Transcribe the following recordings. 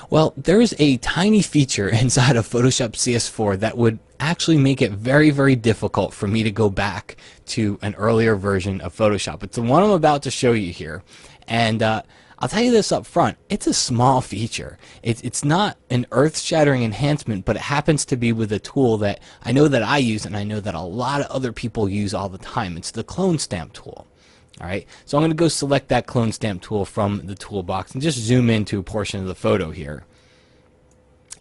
Well, there is a tiny feature inside of Photoshop CS4 that would actually make it very, very difficult for me to go back to an earlier version of Photoshop. It's the one I'm about to show you here. And I'll tell you this up front, it's a small feature. It's not an earth-shattering enhancement, but it happens to be with a tool that I know that I use and I know that a lot of other people use all the time. It's the clone stamp tool. Alright, so I'm going to go select that clone stamp tool from the toolbox and just zoom into a portion of the photo here.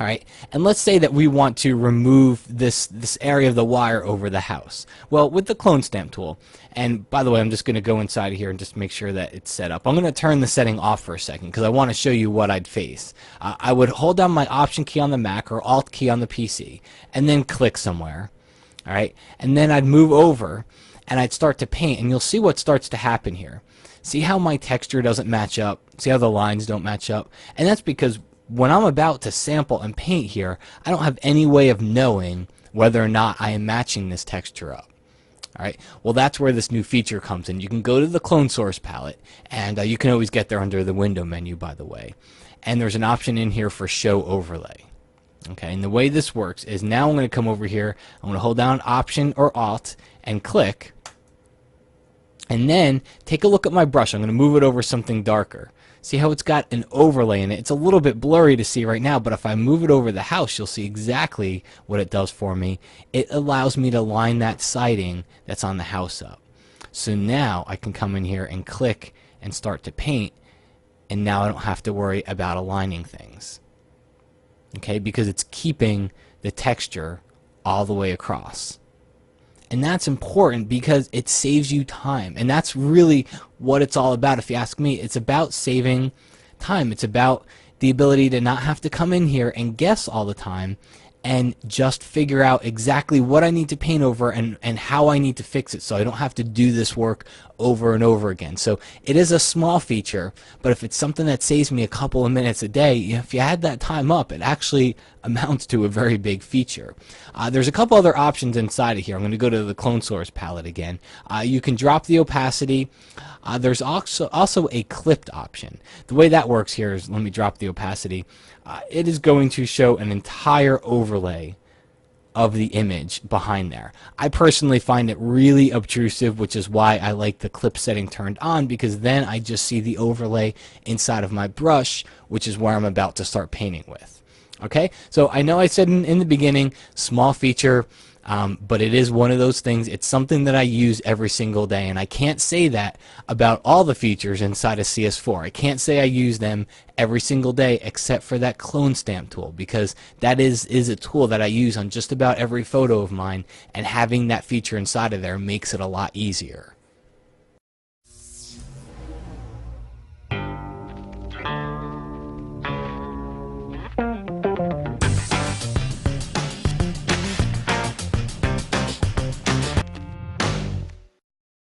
Alright, and let's say that we want to remove this area of the wire over the house. Well, with the clone stamp tool, and by the way, I'm just going to go inside here and just make sure that it's set up. I'm going to turn the setting off for a second because I want to show you what I'd face. I would hold down my Option key on the Mac or Alt key on the PC and then click somewhere. Alright, and then I'd move over and I'd start to paint, and you'll see what starts to happen here. See how my texture doesn't match up? See how the lines don't match up? And that's because when I'm about to sample and paint here, I don't have any way of knowing whether or not I am matching this texture up. Alright, well, that's where this new feature comes in. You can go to the clone source palette, and you can always get there under the window menu, by the way. And there's an option in here for show overlay. Okay, and the way this works is now I'm going to come over here, I'm going to hold down Option or Alt and click, and then take a look at my brush. I'm going to move it over something darker. See how it's got an overlay in it? It's a little bit blurry to see right now, but if I move it over the house, you'll see exactly what it does for me. It allows me to line that siding that's on the house up. So now I can come in here and click and start to paint, and now I don't have to worry about aligning things. Okay, because it's keeping the texture all the way across. And that's important because it saves you time. And that's really what it's all about, if you ask me. It's about saving time. It's about the ability to not have to come in here and guess all the time and just figure out exactly what I need to paint over and how I need to fix it, so I don't have to do this work over and over again. So it is a small feature, but if it's something that saves me a couple of minutes a day, if you add that time up, it actually amounts to a very big feature. There's a couple other options inside of here. I'm going to go to the clone source palette again. You can drop the opacity. There's also a clipped option. The way that works here is, let me drop the opacity. It is going to show an entire overlay of the image behind there. I personally find it really obtrusive, which is why I like the clip setting turned on, because then I just see the overlay inside of my brush, which is where I'm about to start painting with. Okay, so I know I said in the beginning, small feature, but it is one of those things. It's something that I use every single day, and I can't say that about all the features inside of CS4. I can't say I use them every single day except for that clone stamp tool, because that is a tool that I use on just about every photo of mine, and having that feature inside of there makes it a lot easier.